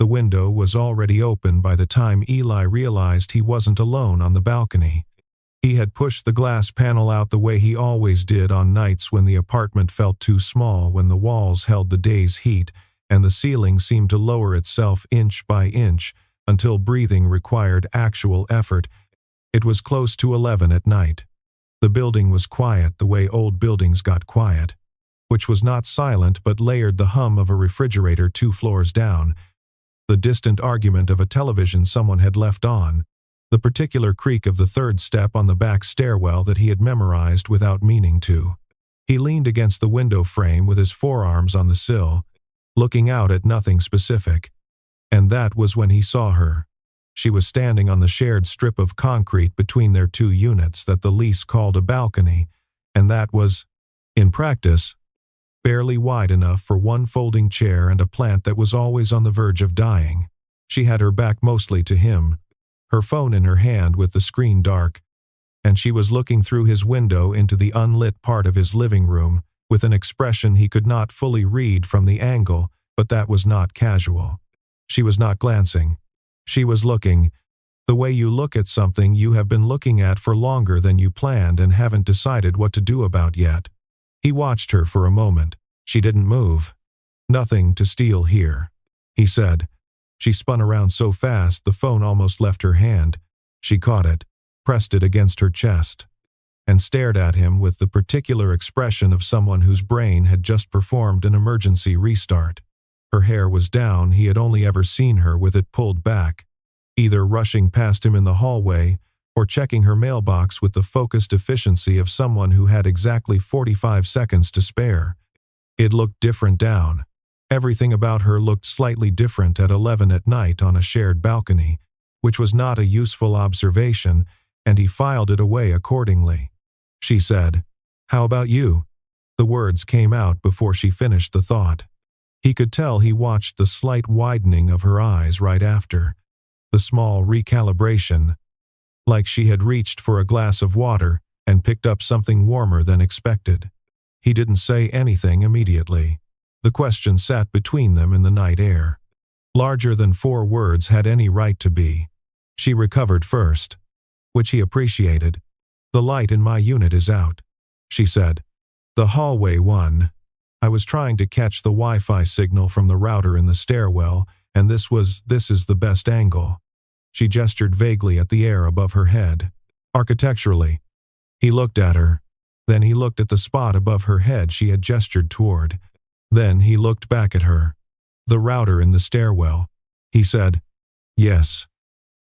The window was already open by the time Eli realized he wasn't alone on the balcony. He had pushed the glass panel out the way he always did on nights when the apartment felt too small, when the walls held the day's heat and the ceiling seemed to lower itself inch by inch until breathing required actual effort. It was close to 11 at night. The building was quiet the way old buildings got quiet, which was not silent but layered the hum of a refrigerator 2 floors down, the distant argument of a television someone had left on, the particular creak of the 3rd step on the back stairwell that he had memorized without meaning to. He leaned against the window frame with his forearms on the sill, looking out at nothing specific. And that was when he saw her. She was standing on the shared strip of concrete between their 2 units that the lease called a balcony, and that was, in practice, barely wide enough for one folding chair and a plant that was always on the verge of dying. She had her back mostly to him, her phone in her hand with the screen dark, and she was looking through his window into the unlit part of his living room with an expression he could not fully read from the angle, but that was not casual. She was not glancing. She was looking, the way you look at something you have been looking at for longer than you planned and haven't decided what to do about yet. He watched her for a moment. She didn't move. "Nothing to steal here," he said. She spun around so fast the phone almost left her hand. She caught it, pressed it against her chest, and stared at him with the particular expression of someone whose brain had just performed an emergency restart. Her hair was down. He had only ever seen her with it pulled back, either rushing past him in the hallway or checking her mailbox with the focused efficiency of someone who had exactly 45 seconds to spare. It looked different down. Everything about her looked slightly different at 11 at night on a shared balcony, which was not a useful observation, and he filed it away accordingly. She said, "How about you?" The words came out before she finished the thought. He could tell he watched the slight widening of her eyes right after, the small recalibration, like she had reached for a glass of water and picked up something warmer than expected. He didn't say anything immediately. The question sat between them in the night air. Larger than 4 words had any right to be. She recovered first, which he appreciated. "The light in my unit is out," she said. "The hallway one. I was trying to catch the Wi-Fi signal from the router in the stairwell, and this is the best angle." She gestured vaguely at the air above her head. "Architecturally." He looked at her. Then he looked at the spot above her head she had gestured toward. Then he looked back at her. "The router in the stairwell," he said. "Yes.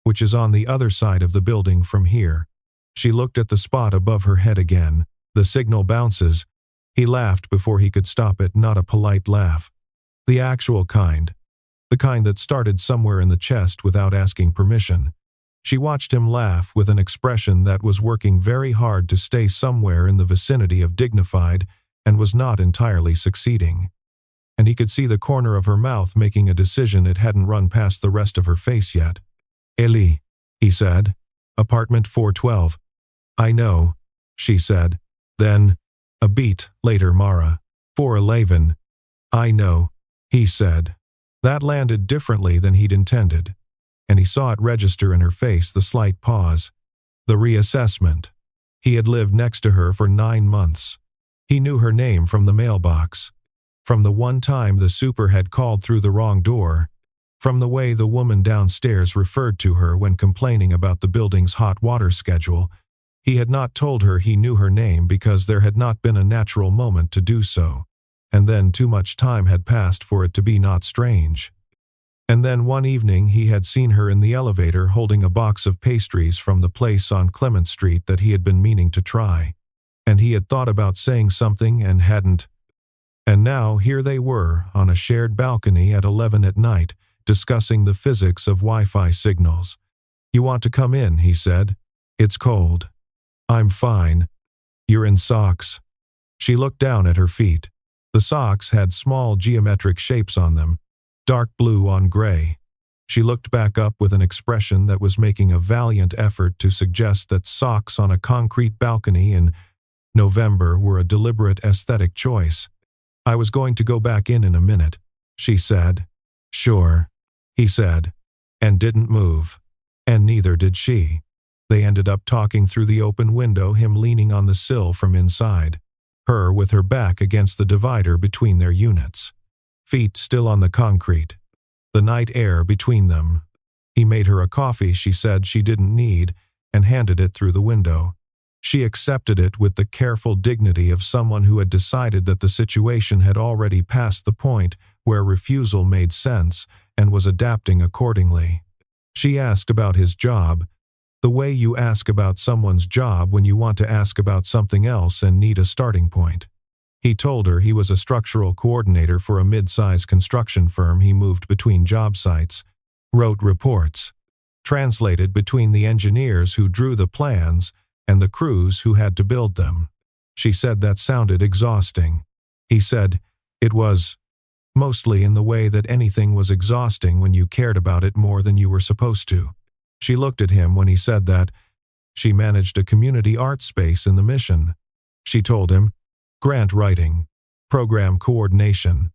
Which is on the other side of the building from here." She looked at the spot above her head again. "The signal bounces." He laughed before he could stop it, not a polite laugh. The actual kind. The kind that started somewhere in the chest without asking permission. She watched him laugh with an expression that was working very hard to stay somewhere in the vicinity of dignified and was not entirely succeeding. And he could see the corner of her mouth making a decision it hadn't run past the rest of her face yet. "Eli," he said. "Apartment 412. "I know," she said. Then, a beat later, "Mara. 411. "I know," he said. That landed differently than he'd intended, and he saw it register in her face, the slight pause. The reassessment. He had lived next to her for 9 months. He knew her name from the mailbox, from the one time the super had called through the wrong door, from the way the woman downstairs referred to her when complaining about the building's hot water schedule. He had not told her he knew her name because there had not been a natural moment to do so, and then too much time had passed for it to be not strange. And then one evening he had seen her in the elevator holding a box of pastries from the place on Clement Street that he had been meaning to try, and he had thought about saying something and hadn't. And now here they were on a shared balcony at 11 at night, discussing the physics of Wi-Fi signals. "You want to come in," he said. "It's cold." "I'm fine." "You're in socks." She looked down at her feet. The socks had small geometric shapes on them, dark blue on gray. She looked back up with an expression that was making a valiant effort to suggest that socks on a concrete balcony in November were a deliberate aesthetic choice. "I was going to go back in a minute," she said. "Sure." he said, and didn't move. And neither did she. They ended up talking through the open window, him leaning on the sill from inside, her with her back against the divider between their units, feet still on the concrete, the night air between them. He made her a coffee she said she didn't need and handed it through the window. She accepted it with the careful dignity of someone who had decided that the situation had already passed the point where refusal made sense and was adapting accordingly. She asked about his job, the way you ask about someone's job when you want to ask about something else and need a starting point. He told her he was a structural coordinator for a mid-size construction firm. He moved between job sites, wrote reports, translated between the engineers who drew the plans and the crews who had to build them. She said that sounded exhausting. He said it was, mostly in the way that anything was exhausting when you cared about it more than you were supposed to. She looked at him when he said that. She managed a community art space in the Mission. She told him, grant writing, program coordination,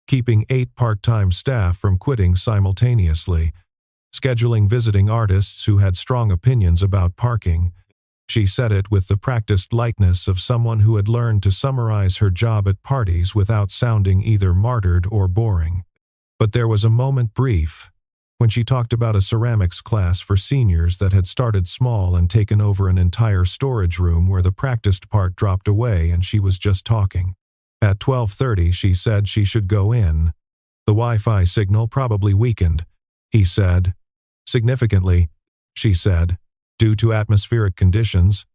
keeping 8 part-time staff from quitting simultaneously, scheduling visiting artists who had strong opinions about parking. She said it with the practiced lightness of someone who had learned to summarize her job at parties without sounding either martyred or boring. But there was a moment brief, when she talked about a ceramics class for seniors that had started small and taken over an entire storage room where the practiced part dropped away and she was just talking. At 12:30 she said she should go in. The Wi-Fi signal probably weakened, he said. Significantly, she said. Due to atmospheric conditions.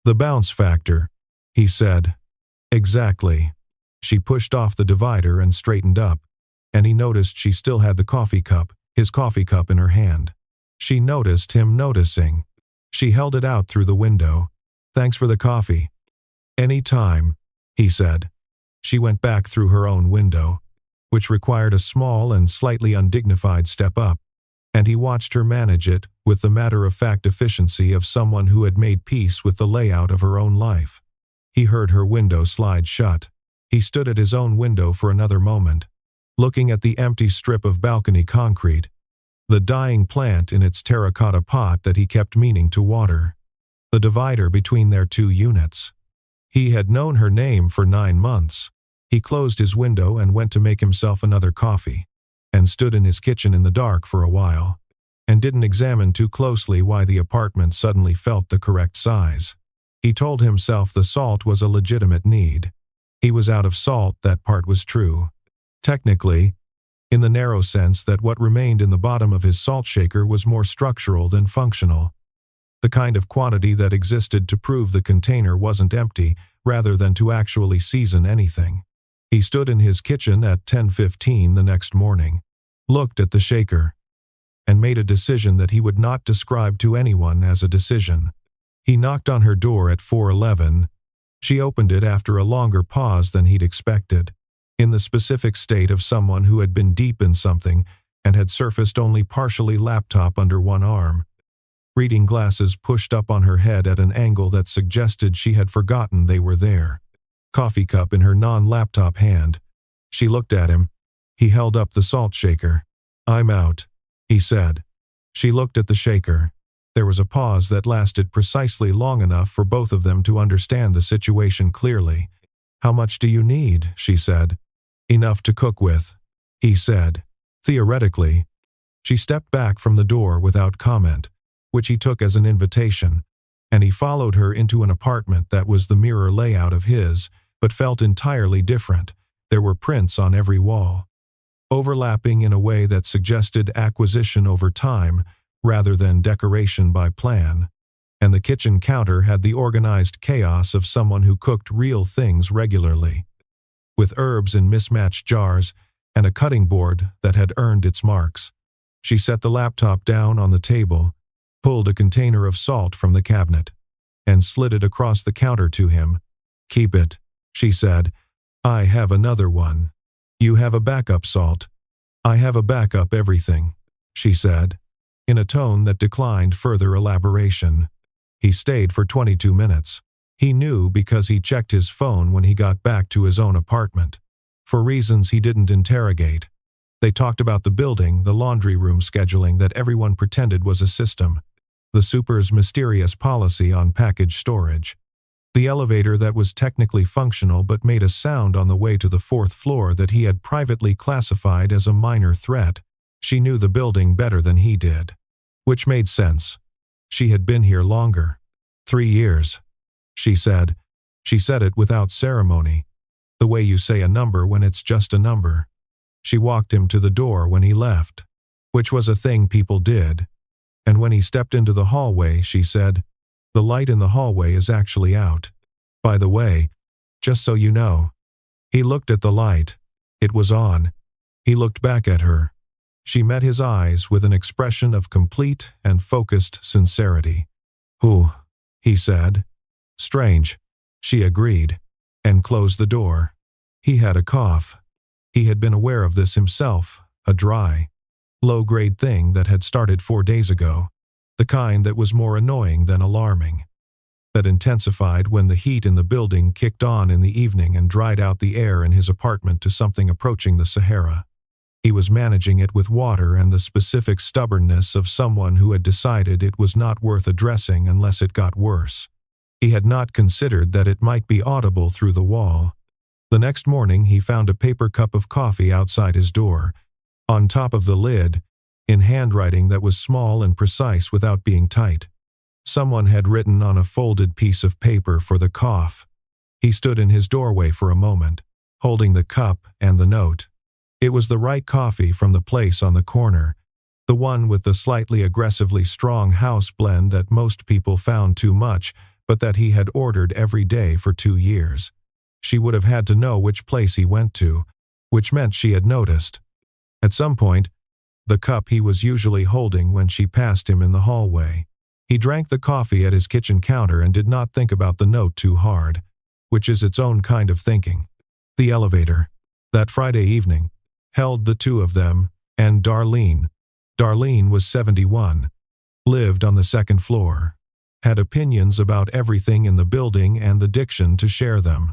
The bounce factor, he said. Exactly. She pushed off the divider and straightened up, and he noticed she still had the coffee cup, his coffee cup in her hand. She noticed him noticing. She held it out through the window. Thanks for the coffee. Any time, he said. She went back through her own window, which required a small and slightly undignified step up, and he watched her manage it with the matter-of-fact efficiency of someone who had made peace with the layout of her own life. He heard her window slide shut. He stood at his own window for another moment, looking at the empty strip of balcony concrete, the dying plant in its terracotta pot that he kept meaning to water, the divider between their 2 units. He had known her name for 9 months. He closed his window and went to make himself another coffee, and stood in his kitchen in the dark for a while, and didn't examine too closely why the apartment suddenly felt the correct size. He told himself the salt was a legitimate need. He was out of salt, that part was true. Technically, in the narrow sense that what remained in the bottom of his salt shaker was more structural than functional. The kind of quantity that existed to prove the container wasn't empty, rather than to actually season anything. He stood in his kitchen at 10:15 the next morning, looked at the shaker, and made a decision that he would not describe to anyone as a decision. He knocked on her door at 4:11. She opened it after a longer pause than he'd expected, in the specific state of someone who had been deep in something and had surfaced only partially, laptop under one arm, reading glasses pushed up on her head at an angle that suggested she had forgotten they were there, coffee cup in her non-laptop hand. She looked at him. He held up the salt shaker. I'm out, he said. She looked at the shaker. There was a pause that lasted precisely long enough for both of them to understand the situation clearly. How much do you need? She said. Enough to cook with, he said. Theoretically. She stepped back from the door without comment, which he took as an invitation, and he followed her into an apartment that was the mirror layout of his, but felt entirely different. There were prints on every wall, overlapping in a way that suggested acquisition over time rather than decoration by plan, and the kitchen counter had the organized chaos of someone who cooked real things regularly, with herbs in mismatched jars and a cutting board that had earned its marks. She set the laptop down on the table, pulled a container of salt from the cabinet, and slid it across the counter to him. Keep it, she said. I have another one. You have a backup salt. I have a backup everything, she said, in a tone that declined further elaboration. He stayed for 22 minutes. He knew because he checked his phone when he got back to his own apartment, for reasons he didn't interrogate. They talked about the building, the laundry room scheduling that everyone pretended was a system, the super's mysterious policy on package storage, the elevator that was technically functional but made a sound on the way to the fourth floor that he had privately classified as a minor threat. She knew the building better than he did. Which made sense. She had been here longer. 3 years. She said. She said it without ceremony. The way you say a number when it's just a number. She walked him to the door when he left, which was a thing people did. And when he stepped into the hallway, she said, "The light in the hallway is actually out. By the way, just so you know." He looked at the light. It was on. He looked back at her. She met his eyes with an expression of complete and focused sincerity. "Who?" he said. "Strange," she agreed, and closed the door. He had a cough. He had been aware of this himself, a dry, low-grade thing that had started 4 days ago, the kind that was more annoying than alarming, that intensified when the heat in the building kicked on in the evening and dried out the air in his apartment to something approaching the Sahara. He was managing it with water and the specific stubbornness of someone who had decided it was not worth addressing unless it got worse. He had not considered that it might be audible through the wall. The next morning he found a paper cup of coffee outside his door, on top of the lid, in handwriting that was small and precise without being tight. Someone had written on a folded piece of paper for the cough. He stood in his doorway for a moment, holding the cup and the note. It was the right coffee from the place on the corner, the one with the slightly aggressively strong house blend that most people found too much, but that he had ordered every day for 2 years. She would have had to know which place he went to, which meant she had noticed. At some point, the cup he was usually holding when she passed him in the hallway. He drank the coffee at his kitchen counter and did not think about the note too hard, which is its own kind of thinking. The elevator, that Friday evening, held the two of them, and Darlene. Darlene was 71, lived on the second floor, had opinions about everything in the building and the diction to share them,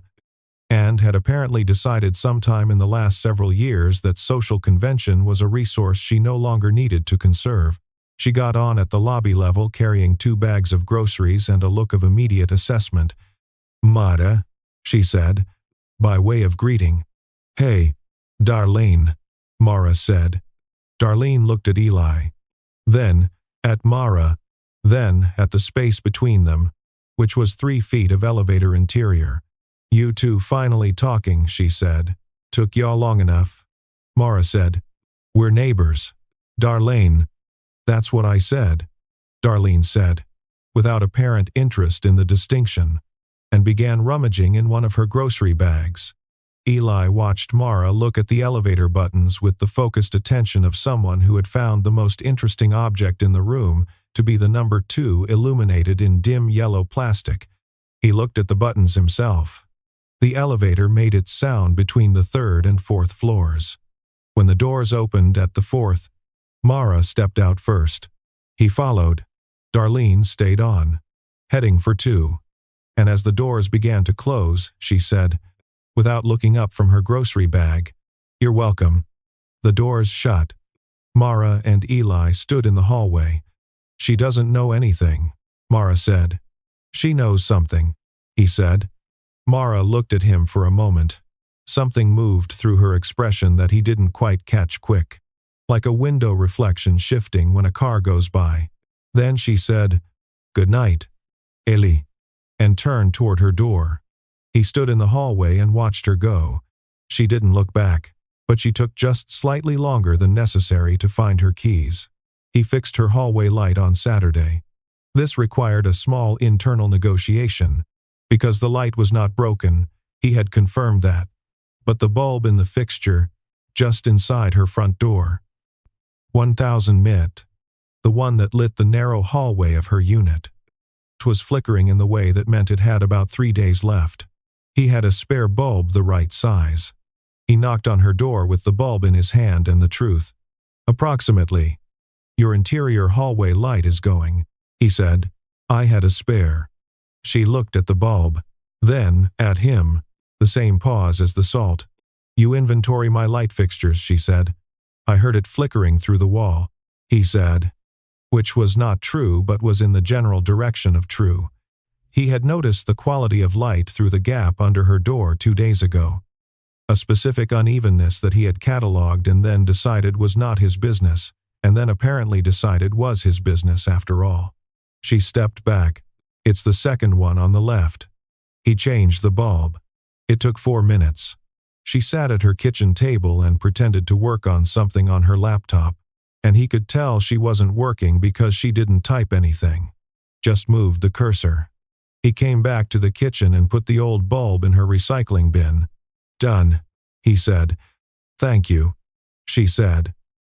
and had apparently decided sometime in the last several years that social convention was a resource she no longer needed to conserve. She got on at the lobby level carrying 2 bags of groceries and a look of immediate assessment. "Mara," she said, by way of greeting. "Hey, Darlene," Mara said. Darlene looked at Eli, then at Mara, then at the space between them, which was 3 feet of elevator interior. "You two finally talking," she said. "Took y'all long enough." Mara said, "We're neighbors." "Darlene." "That's what I said," Darlene said, without apparent interest in the distinction, and began rummaging in one of her grocery bags. Eli watched Mara look at the elevator buttons with the focused attention of someone who had found the most interesting object in the room to be the number 2 illuminated in dim yellow plastic. He looked at the buttons himself. The elevator made its sound between the 3rd and 4th floors. When the doors opened at the 4th, Mara stepped out first. He followed. Darlene stayed on, heading for 2. And as the doors began to close, she said, without looking up from her grocery bag, "You're welcome." The doors shut. Mara and Eli stood in the hallway. "She doesn't know anything," Mara said. "She knows something," he said. Mara looked at him for a moment. Something moved through her expression that he didn't quite catch quick, like a window reflection shifting when a car goes by. Then she said, "Good night, Eli," and turned toward her door. He stood in the hallway and watched her go. She didn't look back, but she took just slightly longer than necessary to find her keys. He fixed her hallway light on Saturday. This required a small internal negotiation. Because the light was not broken, he had confirmed that. But the bulb in the fixture, just inside her front door, 1000 mit, the one that lit the narrow hallway of her unit, was flickering in the way that meant it had about 3 days left. He had a spare bulb the right size. He knocked on her door with the bulb in his hand and the truth. "Approximately. Your interior hallway light is going," he said. "I had a spare." She looked at the bulb, then at him, the same pause as the salt. "You inventory my light fixtures," she said. I heard it flickering through the wall, he said. Which was not true but was in the general direction of true. He had noticed the quality of light through the gap under her door 2 days ago. A specific unevenness that he had catalogued and then decided was not his business, and then apparently decided was his business after all. She stepped back. It's the second one on the left. He changed the bulb. It took 4 minutes. She sat at her kitchen table and pretended to work on something on her laptop, and he could tell she wasn't working because she didn't type anything. Just moved the cursor. He came back to the kitchen and put the old bulb in her recycling bin. Done, he said. Thank you, she said.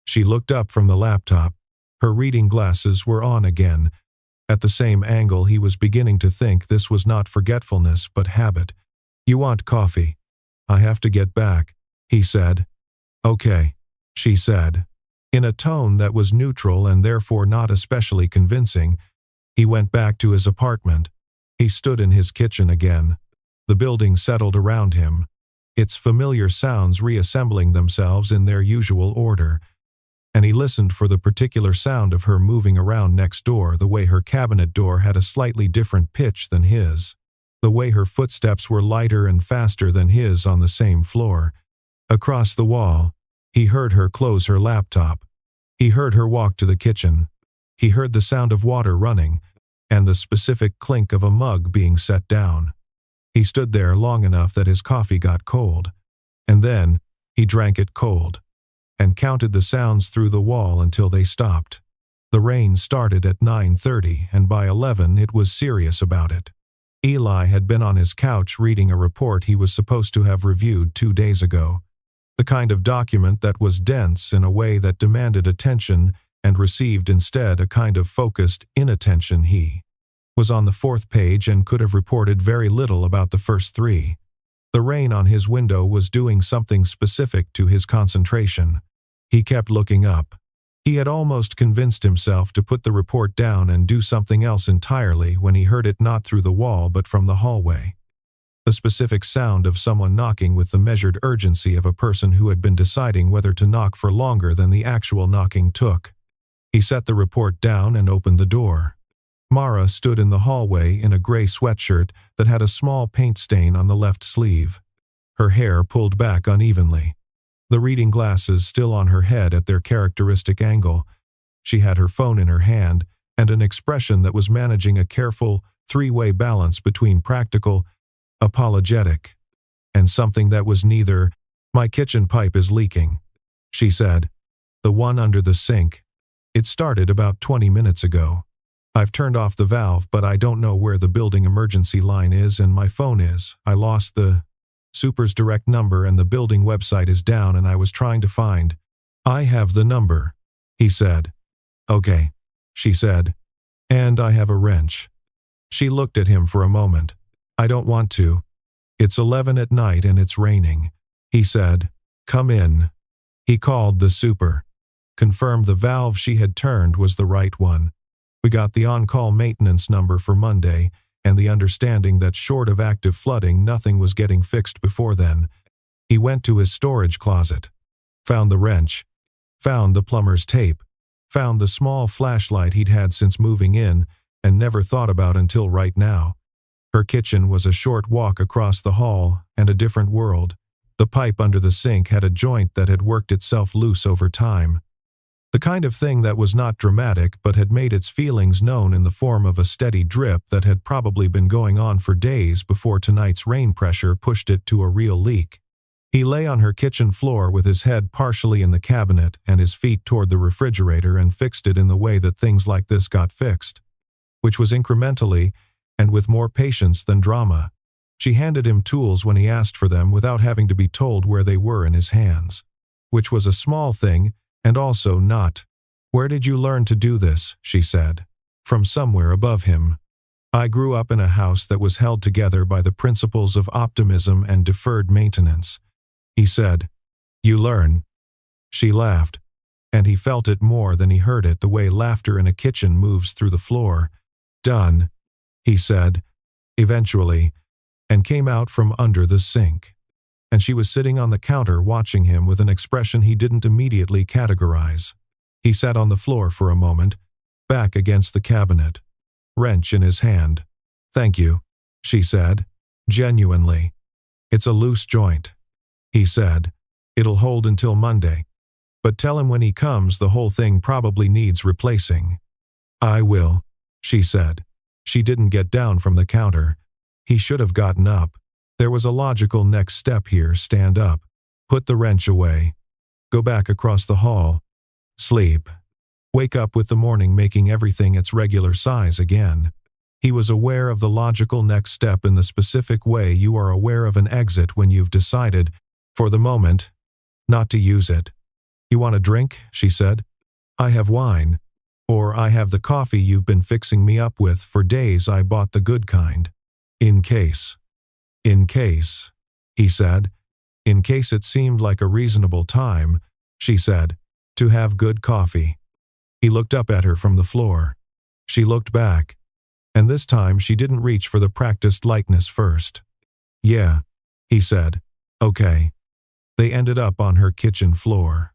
She looked up from the laptop. Her reading glasses were on again. At the same angle, he was beginning to think this was not forgetfulness but habit. You want coffee? I have to get back, he said. Okay, she said. In a tone that was neutral and therefore not especially convincing, he went back to his apartment. He stood in his kitchen again. The building settled around him, its familiar sounds reassembling themselves in their usual order, and he listened for the particular sound of her moving around next door, the way her cabinet door had a slightly different pitch than his, the way her footsteps were lighter and faster than his on the same floor. Across the wall, he heard her close her laptop. He heard her walk to the kitchen. He heard the sound of water running, and the specific clink of a mug being set down. He stood there long enough that his coffee got cold, and then he drank it cold, and counted the sounds through the wall until they stopped. The rain started at 9:30, and by 11 it was serious about it. Eli had been on his couch reading a report he was supposed to have reviewed 2 days ago, the kind of document that was dense in a way that demanded attention and received instead a kind of focused inattention. He was on the 4th page and could have reported very little about the first 3. The rain on his window was doing something specific to his concentration. He kept looking up. He had almost convinced himself to put the report down and do something else entirely when he heard it not through the wall but from the hallway. The specific sound of someone knocking with the measured urgency of a person who had been deciding whether to knock for longer than the actual knocking took. He set the report down and opened the door. Mara stood in the hallway in a gray sweatshirt that had a small paint stain on the left sleeve. Her hair pulled back unevenly. The reading glasses still on her head at their characteristic angle. She had her phone in her hand and an expression that was managing a careful, 3-way balance between practical, apologetic, and something that was neither. My kitchen pipe is leaking, she said. The one under the sink. It started about 20 minutes ago. I've turned off the valve, but I don't know where the building emergency line is and my phone is. I lost the super's direct number and the building website is down and I was trying to find. I have the number, he said. Okay, she said. And I have a wrench. She looked at him for a moment. I don't want to. It's 11 at night and it's raining, he said. Come in. He called the super. Confirmed the valve she had turned was the right one. We got the on-call maintenance number for Monday, and the understanding that short of active flooding nothing was getting fixed before then. He went to his storage closet. Found the wrench. Found the plumber's tape. Found the small flashlight he'd had since moving in, and never thought about until right now. Her kitchen was a short walk across the hall, and a different world. The pipe under the sink had a joint that had worked itself loose over time. The kind of thing that was not dramatic but had made its feelings known in the form of a steady drip that had probably been going on for days before tonight's rain pressure pushed it to a real leak. He lay on her kitchen floor with his head partially in the cabinet and his feet toward the refrigerator and fixed it in the way that things like this got fixed, which was incrementally and with more patience than drama. She handed him tools when he asked for them without having to be told where they were in his hands, which was a small thing and also not. Where did you learn to do this? She said. From somewhere above him. I grew up in a house that was held together by the principles of optimism and deferred maintenance. He said. You learn. She laughed, and he felt it more than he heard it, the way laughter in a kitchen moves through the floor. Done, he said, eventually, and came out from under the sink. and she was sitting on the counter watching him with an expression he didn't immediately categorize. He sat on the floor for a moment, back against the cabinet, wrench in his hand. "Thank you," she said, genuinely. "It's a loose joint," he said. "It'll hold until Monday. But tell him when he comes the whole thing probably needs replacing." "I will," she said. She didn't get down from the counter. He should have gotten up. There was a logical next step here: stand up, put the wrench away, go back across the hall, sleep, wake up with the morning making everything its regular size again. He was aware of the logical next step in the specific way you are aware of an exit when you've decided, for the moment, not to use it. "You want a drink?" she said. "I have wine. Or I have the coffee you've been fixing me up with for days. I bought the good kind. In case." "In case," he said. "In case it seemed like a reasonable time," she said, "to have good coffee." He looked up at her from the floor. She looked back, and this time she didn't reach for the practiced lightness first. "Yeah," he said. "Okay." They ended up on her kitchen floor.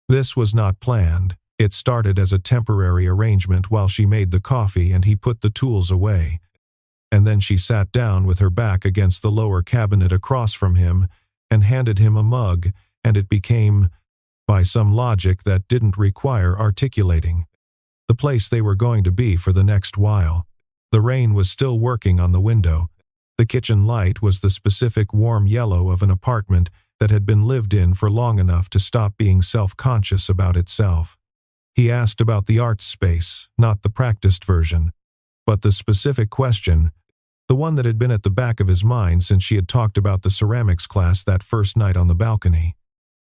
This was not planned. It started as a temporary arrangement while she made the coffee and he put the tools away. And then she sat down with her back against the lower cabinet across from him and handed him a mug, and it became, by some logic that didn't require articulating, the place they were going to be for the next while. The rain was still working on the window. The kitchen light was the specific warm yellow of an apartment that had been lived in for long enough to stop being self-conscious about itself. He asked about the arts space, not the practiced version, but the specific question, the one that had been at the back of his mind since she had talked about the ceramics class that first night on the balcony.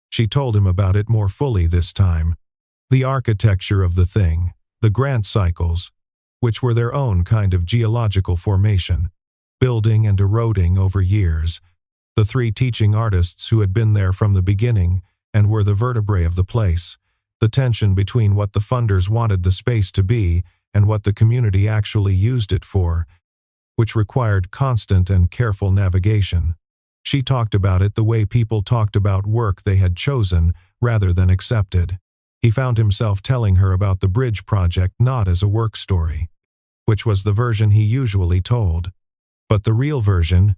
She told him about it more fully this time. The architecture of the thing, the Grant cycles, which were their own kind of geological formation, building and eroding over years. The three teaching artists who had been there from the beginning and were the vertebrae of the place. The tension between what the funders wanted the space to be and what the community actually used it for, which required constant and careful navigation. She talked about it the way people talked about work they had chosen rather than accepted. He found himself telling her about the bridge project not as a work story, which was the version he usually told, but the real version,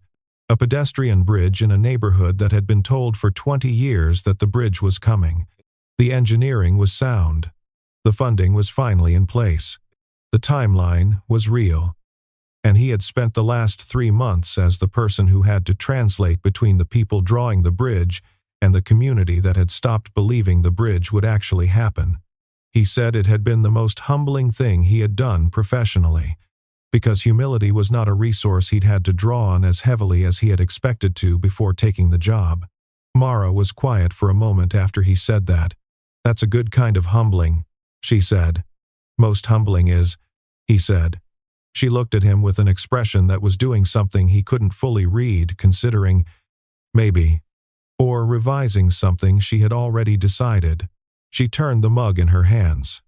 a pedestrian bridge in a neighborhood that had been told for 20 years that the bridge was coming. The engineering was sound. The funding was finally in place. The timeline was real. And he had spent the last 3 months as the person who had to translate between the people drawing the bridge and the community that had stopped believing the bridge would actually happen. He said it had been the most humbling thing he had done professionally, because humility was not a resource he'd had to draw on as heavily as he had expected to before taking the job. Mara was quiet for a moment after he said that. "That's a good kind of humbling," she said. "Most humbling is," he said. She looked at him with an expression that was doing something he couldn't fully read, considering, maybe, or revising something she had already decided. She turned the mug in her hands.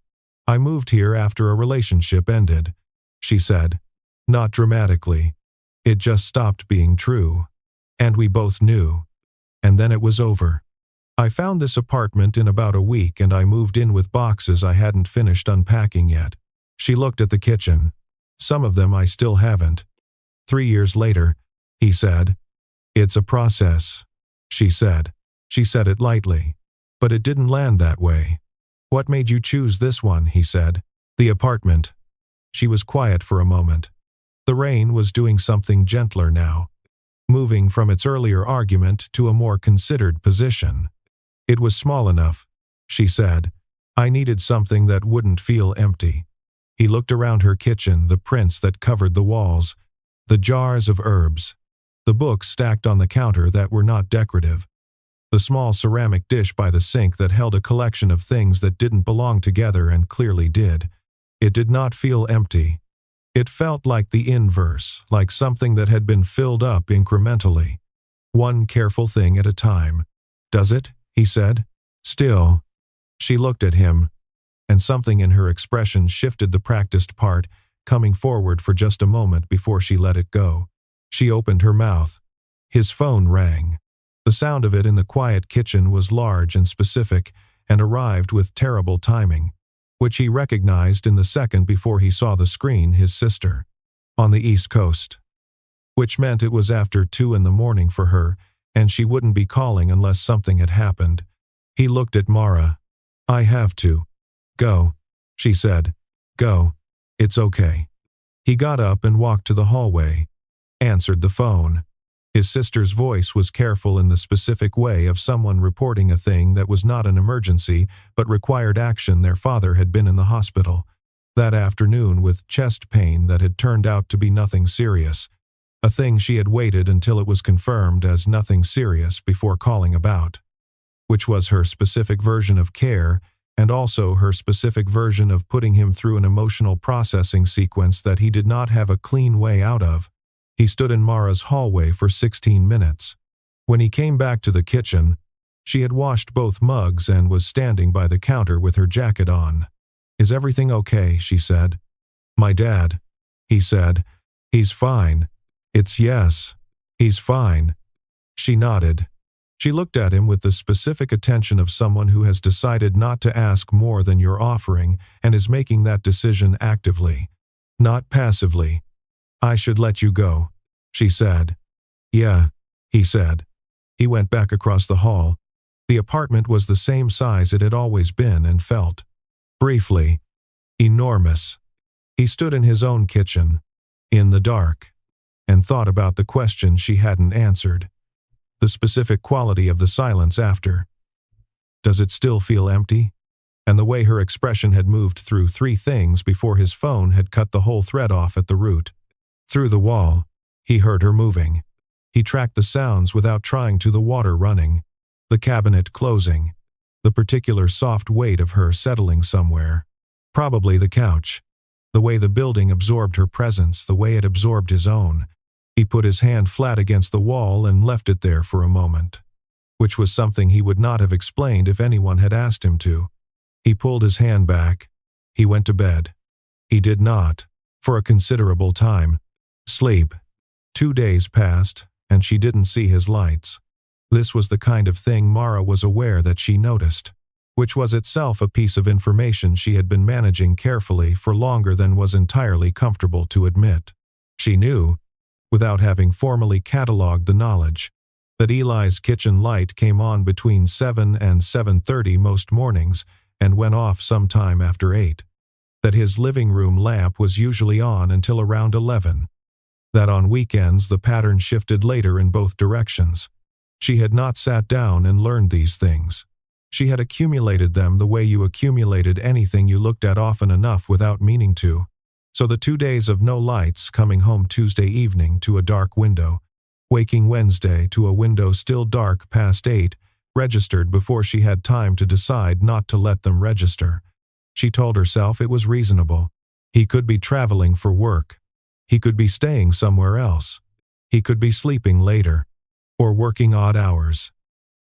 "I moved here after a relationship ended," she said. Not dramatically. It just stopped being true. And we both knew. And then it was over. I found this apartment in about a week and I moved in with boxes I hadn't finished unpacking yet. She looked at the kitchen. "Some of them I still haven't." 3 years later, he said. "It's a process," she said. She said it lightly. "But it didn't land that way." "What made you choose this one?" he said. "The apartment." She was quiet for a moment. The rain was doing something gentler now, moving from its earlier argument to a more considered position. "It was small enough," she said. "I needed something that wouldn't feel empty." He looked around her kitchen, the prints that covered the walls, the jars of herbs, the books stacked on the counter that were not decorative, the small ceramic dish by the sink that held a collection of things that didn't belong together and clearly did. It did not feel empty. It felt like the inverse, like something that had been filled up incrementally, one careful thing at a time. "Does it?" he said. "Still." She looked at him, and something in her expression shifted the practiced part, coming forward for just a moment before she let it go. She opened her mouth. His phone rang. The sound of it in the quiet kitchen was large and specific and arrived with terrible timing, which he recognized in the second before he saw the screen, his sister, on the East Coast. Which meant it was after 2 in the morning for her, and she wouldn't be calling unless something had happened. He looked at Mara. "I have to. Go," she said. "Go. It's okay." He got up and walked to the hallway, answered the phone. His sister's voice was careful in the specific way of someone reporting a thing that was not an emergency but required action. Their father had been in the hospital that afternoon with chest pain that had turned out to be nothing serious, a thing she had waited until it was confirmed as nothing serious before calling about, which was her specific version of care and also her specific version of putting him through an emotional processing sequence that he did not have a clean way out of. He stood in Mara's hallway for 16 minutes. When he came back to the kitchen, she had washed both mugs and was standing by the counter with her jacket on. "Is everything okay?" she said. "My dad," he said. "He's fine." "It's yes. He's fine." She nodded. She looked at him with the specific attention of someone who has decided not to ask more than you're offering and is making that decision actively, not passively. "I should let you go," she said. "Yeah," he said. He went back across the hall. The apartment was the same size it had always been and felt, briefly, enormous. He stood in his own kitchen, in the dark, and thought about the question she hadn't answered. The specific quality of the silence after. Does it still feel empty? And the way her expression had moved through 3 things before his phone had cut the whole thread off at the root. Through the wall, he heard her moving. He tracked the sounds without trying to, the water running, the cabinet closing, the particular soft weight of her settling somewhere. Probably the couch. The way the building absorbed her presence, the way it absorbed his own. He put his hand flat against the wall and left it there for a moment, which was something he would not have explained if anyone had asked him to. He pulled his hand back. He went to bed. He did not, for a considerable time, sleep. 2 days passed, and she didn't see his lights. This was the kind of thing Mara was aware that she noticed, which was itself a piece of information she had been managing carefully for longer than was entirely comfortable to admit. She knew, without having formally catalogued the knowledge, that Eli's kitchen light came on between 7 and 7:30 most mornings and went off sometime after 8. That his living room lamp was usually on until around 11. That on weekends the pattern shifted later in both directions. She had not sat down and learned these things. She had accumulated them the way you accumulated anything you looked at often enough without meaning to. So the 2 days of no lights, coming home Tuesday evening to a dark window, waking Wednesday to a window still dark past 8, registered before she had time to decide not to let them register. She told herself it was reasonable. He could be traveling for work. He could be staying somewhere else. He could be sleeping later, or working odd hours,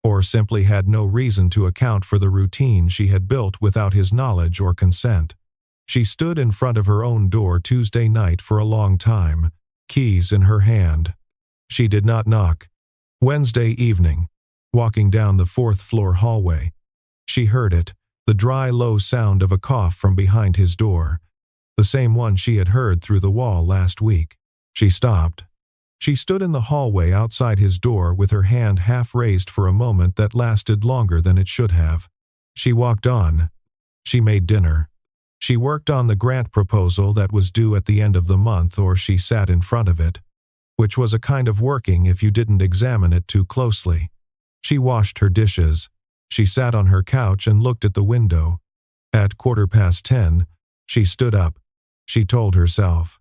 or simply had no reason to account for the routine she had built without his knowledge or consent. She stood in front of her own door Tuesday night for a long time, keys in her hand. She did not knock. Wednesday evening, walking down the 4th-floor hallway, she heard it, the dry, low sound of a cough from behind his door, the same one she had heard through the wall last week. She stopped. She stood in the hallway outside his door with her hand half raised for a moment that lasted longer than it should have. She walked on. She made dinner. She worked on the grant proposal that was due at the end of the month, or she sat in front of it, which was a kind of working if you didn't examine it too closely. She washed her dishes. She sat on her couch and looked at the window. At 10:15, she stood up. She told herself,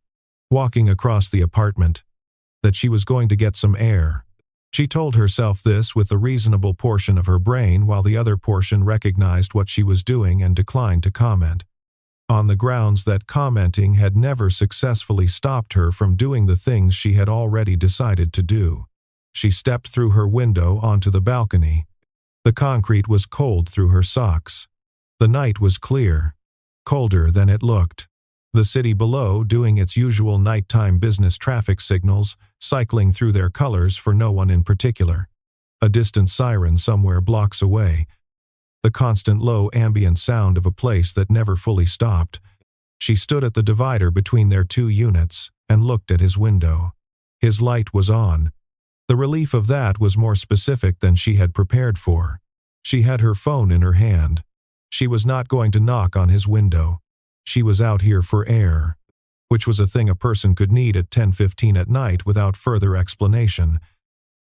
walking across the apartment, that she was going to get some air. She told herself this with a reasonable portion of her brain, while the other portion recognized what she was doing and declined to comment, on the grounds that commenting had never successfully stopped her from doing the things she had already decided to do. She stepped through her window onto the balcony. The concrete was cold through her socks. The night was clear, colder than it looked. The city below doing its usual nighttime business traffic signals, cycling through their colors for no one in particular. a distant siren somewhere blocks away, the constant low ambient sound of a place that never fully stopped. She stood at the divider between their two units and looked at his window. His light was on. The relief of that was more specific than she had prepared for. She had her phone in her hand. She was not going to knock on his window. She was out here for air, which was a thing a person could need at 10:15 at night without further explanation.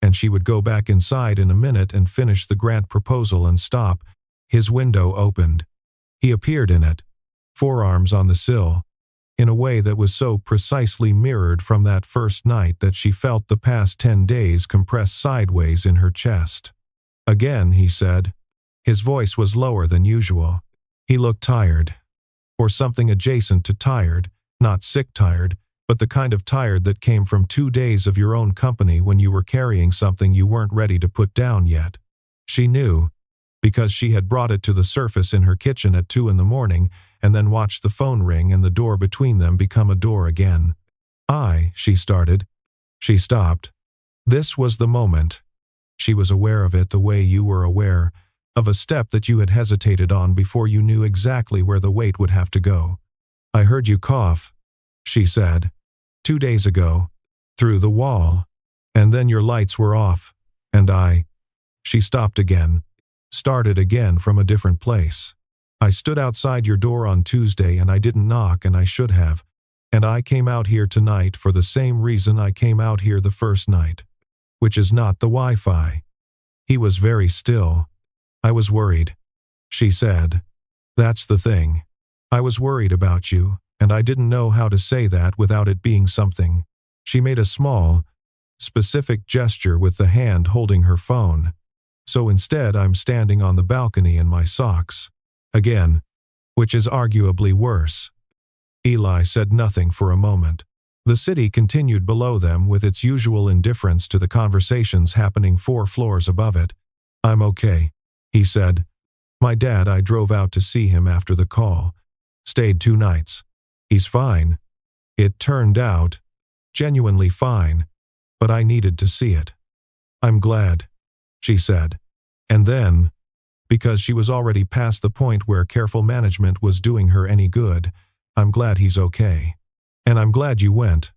And she would go back inside in a minute and finish the grant proposal and stop. His window opened. He appeared in it, forearms on the sill, in a way that was so precisely mirrored from that first night that she felt the past 10 days compress sideways in her chest. Again, he said. His voice was lower than usual. He looked tired, or something adjacent to tired, not sick tired, but the kind of tired that came from 2 days of your own company when you were carrying something you weren't ready to put down yet. She knew, because she had brought it to the surface in her kitchen at 2 in the morning and then watched the phone ring and the door between them become a door again. She started. She stopped. This was the moment. She was aware of it the way you were aware of a step that you had hesitated on before you knew exactly where the weight would have to go. I heard you cough, she said, 2 days ago, through the wall, and then your lights were off, and She stopped again, started again from a different place. I stood outside your door on Tuesday and I didn't knock and I should have, and I came out here tonight for the same reason I came out here the first night, which is not the Wi-Fi. He was very still. I was worried, she said. That's the thing. I was worried about you, and I didn't know how to say that without it being something. She made a small, specific gesture with the hand holding her phone. So instead I'm standing on the balcony in my socks. Again, which is arguably worse. Eli said nothing for a moment. The city continued below them with its usual indifference to the conversations happening 4 floors above it. I'm okay, he said. My dad, I drove out to see him after the call. Stayed 2 nights. He's fine. It turned out genuinely fine, but I needed to see it. I'm glad, she said. And then, because she was already past the point where careful management was doing her any good, I'm glad he's okay. And I'm glad you went.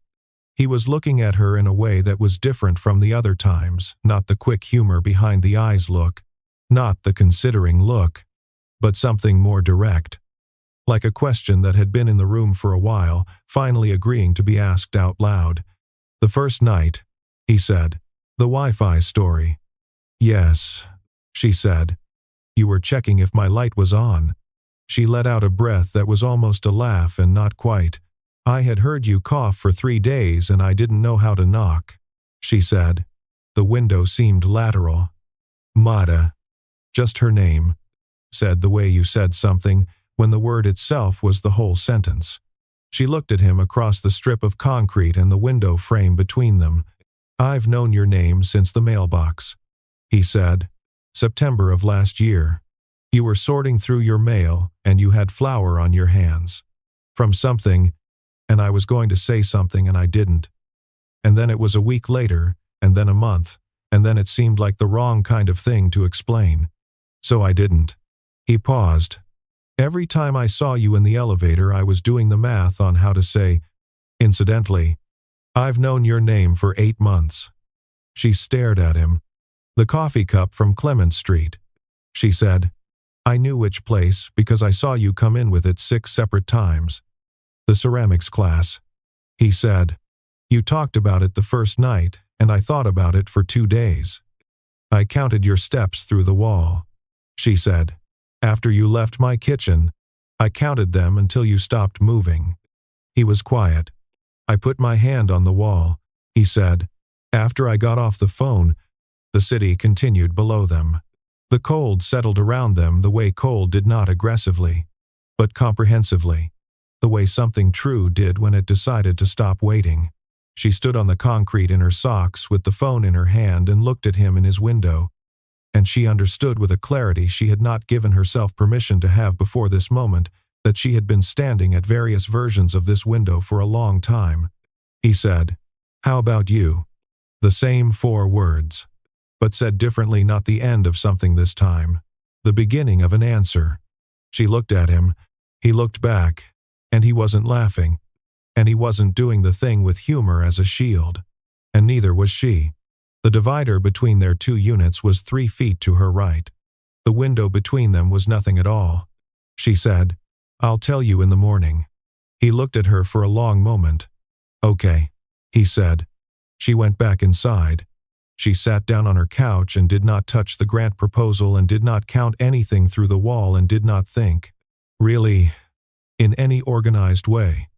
He was looking at her in a way that was different from the other times, not the quick humor behind the eyes look, not the considering look, but something more direct. Like a question that had been in the room for a while, finally agreeing to be asked out loud. The first night, he said. The Wi-Fi story. Yes, she said. You were checking if my light was on. She let out a breath that was almost a laugh and not quite. I had heard you cough for 3 days and I didn't know how to knock, she said. The window seemed lateral. Mara. Just her name. Said the way you said something, when the word itself was the whole sentence. She looked at him across the strip of concrete and the window frame between them. I've known your name since the mailbox, he said. September of last year. You were sorting through your mail and you had flour on your hands. From something, and I was going to say something and I didn't. And then it was a week later, and then a month, and then it seemed like the wrong kind of thing to explain. So I didn't. He paused. Every time I saw you in the elevator I was doing the math on how to say, incidentally, I've known your name for 8 months. She stared at him. The coffee cup from Clement Street, she said. I knew which place because I saw you come in with it 6 separate times. The ceramics class, he said. You talked about it the first night, and I thought about it for 2 days. I counted your steps through the wall, she said. After you left my kitchen, I counted them until you stopped moving. He was quiet. I put my hand on the wall, he said. After I got off the phone, the city continued below them. The cold settled around them the way cold did not aggressively, but comprehensively, the way something true did when it decided to stop waiting. She stood on the concrete in her socks with the phone in her hand and looked at him in his window, and she understood with a clarity she had not given herself permission to have before this moment that she had been standing at various versions of this window for a long time. He said, How about you? The same 4 words. but said differently, not the end of something this time. The beginning of an answer. She looked at him. He looked back. And he wasn't laughing. And he wasn't doing the thing with humor as a shield. And neither was she. The divider between their two units was 3 feet to her right. The window between them was nothing at all. She said, "I'll tell you in the morning." He looked at her for a long moment. "Okay," he said. She went back inside. She sat down on her couch and did not touch the grant proposal and did not count anything through the wall and did not think, really, in any organized way.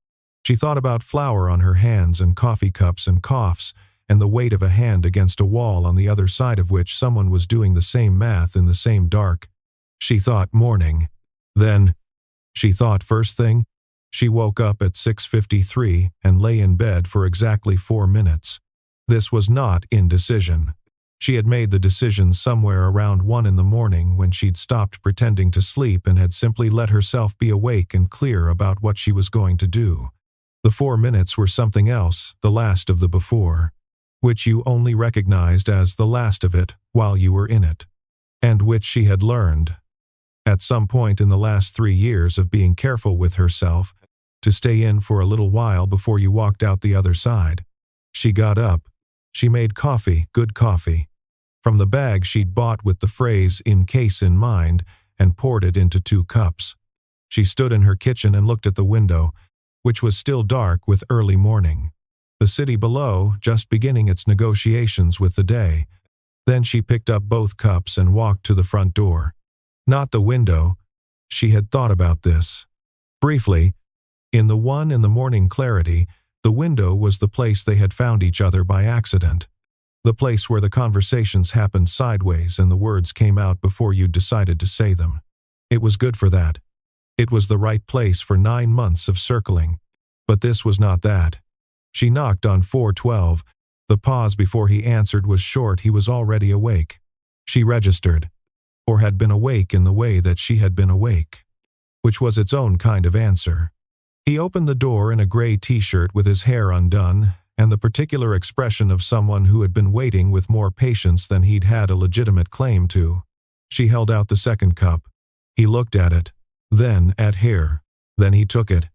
She thought about flour on her hands and coffee cups and coughs and the weight of a hand against a wall on the other side of which someone was doing the same math in the same dark. She thought morning. Then, she thought first thing, she woke up at 6:53 and lay in bed for exactly 4 minutes. This was not indecision. She had made the decision somewhere around 1 in the morning when she'd stopped pretending to sleep and had simply let herself be awake and clear about what she was going to do. The 4 minutes were something else, the last of the before, which you only recognized as the last of it while you were in it, and which she had learned, at some point in the last 3 years of being careful with herself, to stay in for a little while before you walked out the other side. She got up. She made coffee, good coffee, from the bag she'd bought with the phrase "in case" in mind, and poured it into 2 cups. She stood in her kitchen and looked at the window, which was still dark with early morning. The city below, just beginning its negotiations with the day. Then she picked up both cups and walked to the front door. Not the window. She had thought about this. Briefly, in the 1 in the morning clarity, the window was the place they had found each other by accident. The place where the conversations happened sideways and the words came out before you decided to say them. It was good for that. It was the right place for 9 months of circling. But this was not that. She knocked on 412. The pause before he answered was short. He was already awake. She registered. Or had been awake in the way that she had been awake. Which was its own kind of answer. He opened the door in a gray t-shirt with his hair undone, and the particular expression of someone who had been waiting with more patience than he'd had a legitimate claim to. She held out the second cup. He looked at it, then at her. Then he took it.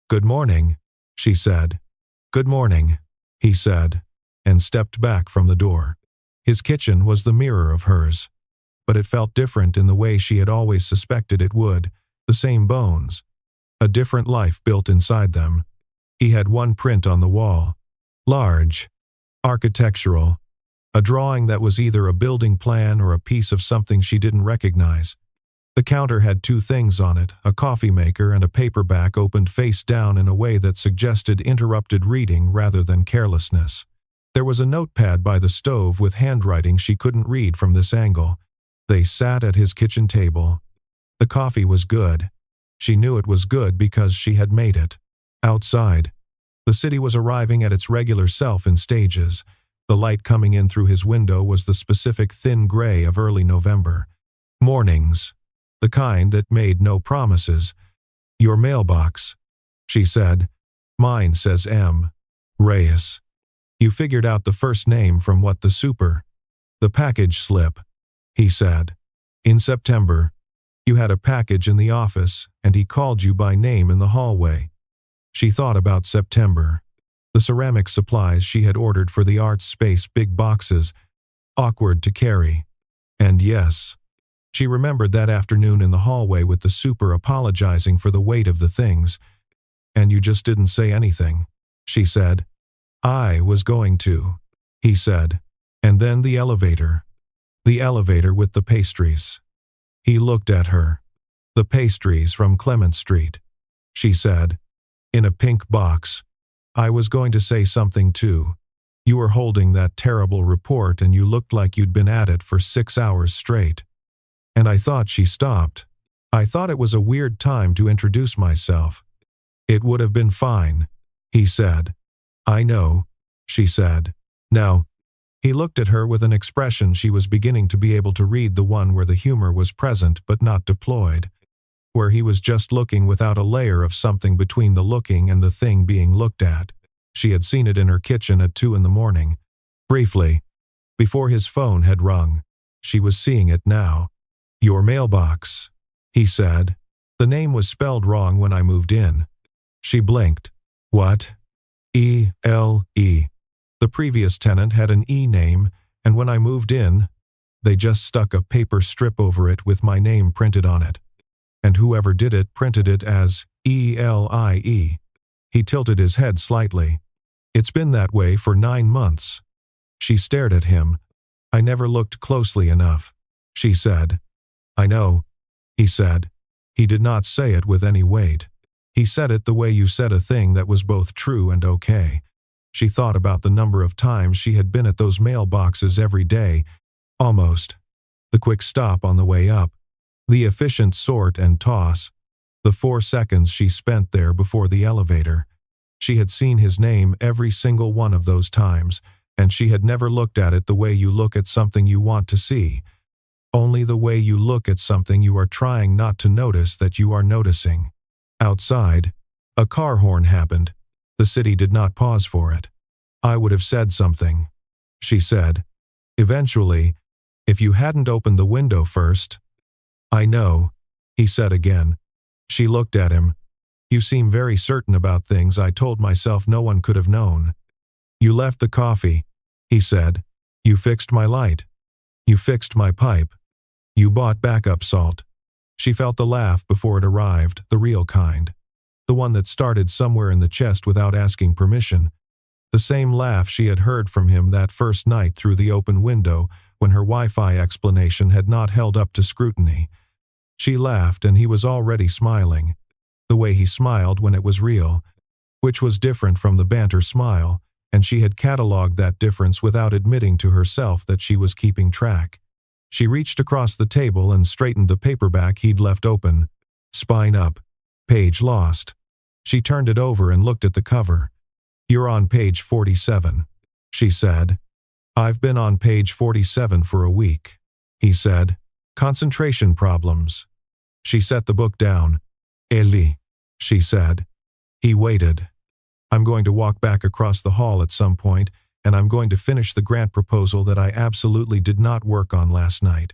"Good morning," she said. "Good morning," he said, and stepped back from the door. His kitchen was the mirror of hers. But it felt different in the way she had always suspected it would, the same bones. A different life built inside them. He had one print on the wall. Large. Architectural. A drawing that was either a building plan or a piece of something she didn't recognize. The counter had 2 things on it, a coffee maker and a paperback opened face down in a way that suggested interrupted reading rather than carelessness. There was a notepad by the stove with handwriting she couldn't read from this angle. They sat at his kitchen table. The coffee was good. She knew it was good because she had made it. Outside, the city was arriving at its regular self in stages. The light coming in through his window was the specific thin gray of early November. Mornings. The kind that made no promises. "Your mailbox," she said. "Mine says M. Reyes." "You figured out the first name from what the super." "The package slip," he said. "In September. You had a package in the office, and he called you by name in the hallway." She thought about September. The ceramic supplies she had ordered for the art space, big boxes, awkward to carry. And yes, she remembered that afternoon in the hallway with the super apologizing for the weight of the things. "And you just didn't say anything," she said. "I was going to," he said. And then the elevator. The elevator with the pastries. He looked at her. "The pastries from Clement Street," she said. "In a pink box. I was going to say something too. You were holding that terrible report and you looked like you'd been at it for 6 hours straight." And I thought she stopped. I thought it was a weird time to introduce myself. "It would have been fine," he said. "I know," she said. "Now." He looked at her with an expression she was beginning to be able to read, the one where the humor was present but not deployed, where he was just looking without a layer of something between the looking and the thing being looked at. She had seen it in her kitchen at 2 in the morning. Briefly. Before his phone had rung, she was seeing it now. "Your mailbox," he said. "The name was spelled wrong when I moved in." She blinked. "What?" "E-L-E. The previous tenant had an E name, and when I moved in, they just stuck a paper strip over it with my name printed on it. And whoever did it printed it as E-L-I-E. He tilted his head slightly. "It's been that way for 9 months." She stared at him. "I never looked closely enough," she said. "I know," he said. He did not say it with any weight. He said it the way you said a thing that was both true and okay. She thought about the number of times she had been at those mailboxes every day. Almost. The quick stop on the way up. The efficient sort and toss. The 4 seconds she spent there before the elevator. She had seen his name every single one of those times, and she had never looked at it the way you look at something you want to see. Only the way you look at something you are trying not to notice that you are noticing. Outside, a car horn happened. The city did not pause for it. "I would have said something," she said. "Eventually, if you hadn't opened the window first." "I know," he said again. She looked at him. "You seem very certain about things I told myself no one could have known." "You left the coffee," he said. "You fixed my light. You fixed my pipe. You bought backup salt." She felt the laugh before it arrived, the real kind. The one that started somewhere in the chest without asking permission. The same laugh she had heard from him that first night through the open window when her Wi-Fi explanation had not held up to scrutiny. She laughed and he was already smiling. The way he smiled when it was real. Which was different from the banter smile, and she had catalogued that difference without admitting to herself that she was keeping track. She reached across the table and straightened the paperback he'd left open. Spine up. Page lost. She turned it over and looked at the cover. "You're on page 47, she said. "I've been on page 47 for a week," he said. "Concentration problems." She set the book down. "Eli," she said. He waited. "I'm going to walk back across the hall at some point, and I'm going to finish the grant proposal that I absolutely did not work on last night.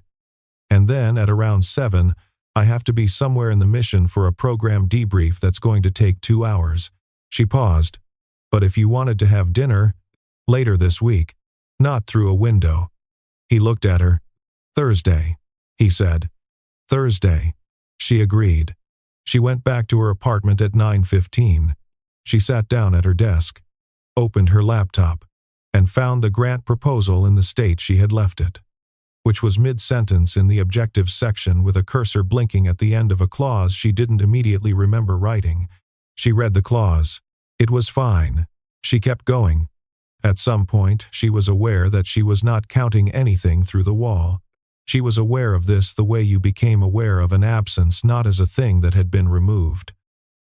And then, at around 7, I have to be somewhere in the mission for a program debrief that's going to take 2 hours." She paused. "But if you wanted to have dinner, later this week, not through a window." He looked at her. "Thursday," he said. "Thursday." She agreed. She went back to her apartment at 9:15. She sat down at her desk, opened her laptop, and found the grant proposal in the state she had left it, which was mid-sentence in the objectives section with a cursor blinking at the end of a clause she didn't immediately remember writing. She read the clause. It was fine. She kept going. At some point, she was aware that she was not counting anything through the wall. She was aware of this the way you became aware of an absence not as a thing that had been removed,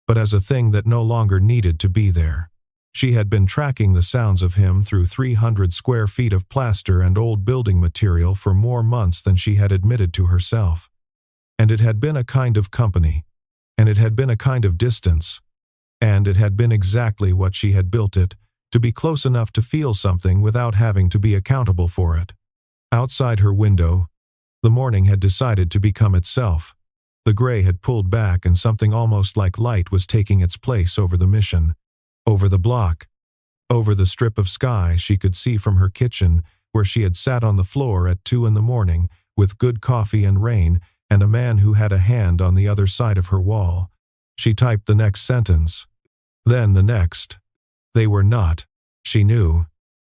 but as a thing that no longer needed to be there. She had been tracking the sounds of him through 300 square feet of plaster and old building material for more months than she had admitted to herself. And it had been a kind of company, and it had been a kind of distance, and it had been exactly what she had built it, to be close enough to feel something without having to be accountable for it. Outside her window, the morning had decided to become itself. The gray had pulled back and something almost like light was taking its place over the mission, over the block, over the strip of sky she could see from her kitchen where she had sat on the floor at 2 in the morning with good coffee and rain and a man who had a hand on the other side of her wall. She typed the next sentence. Then the next. They were not, she knew,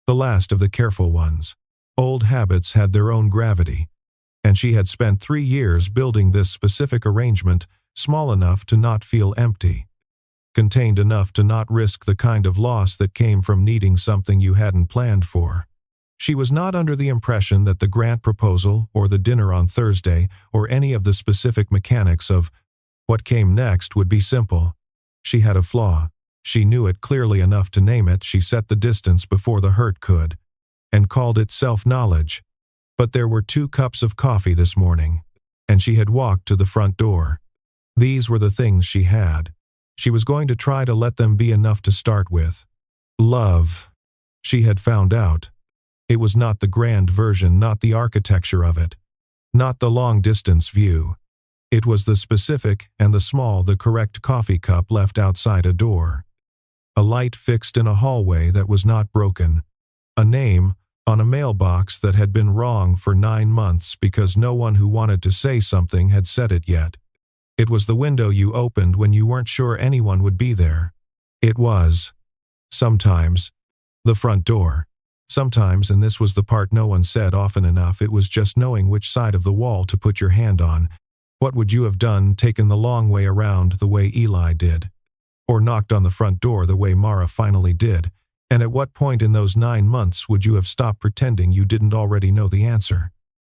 the last of the careful ones. Old habits had their own gravity, and she had spent 3 years building this specific arrangement small enough to not feel empty, contained enough to not risk the kind of loss that came from needing something you hadn't planned for. She was not under the impression that the grant proposal or the dinner on Thursday or any of the specific mechanics of what came next would be simple. She had a flaw. She knew it clearly enough to name it. She set the distance before the hurt could, and called it self-knowledge. But there were 2 cups of coffee this morning, and she had walked to the front door. These were the things she had. She was going to try to let them be enough to start with. Love. She had found out. It was not the grand version, not the architecture of it, not the long-distance view. It was the specific and the small, the correct coffee cup left outside a door. A light fixed in a hallway that was not broken. A name on a mailbox that had been wrong for 9 months because no one who wanted to say something had said it yet. It was the window you opened when you weren't sure anyone would be there. It was, sometimes, the front door. Sometimes, and this was the part no one said often enough, it was just knowing which side of the wall to put your hand on. What would you have done, taken the long way around the way Eli did? Or knocked on the front door the way Mara finally did? And at what point in those 9 months would you have stopped pretending you didn't already know the answer?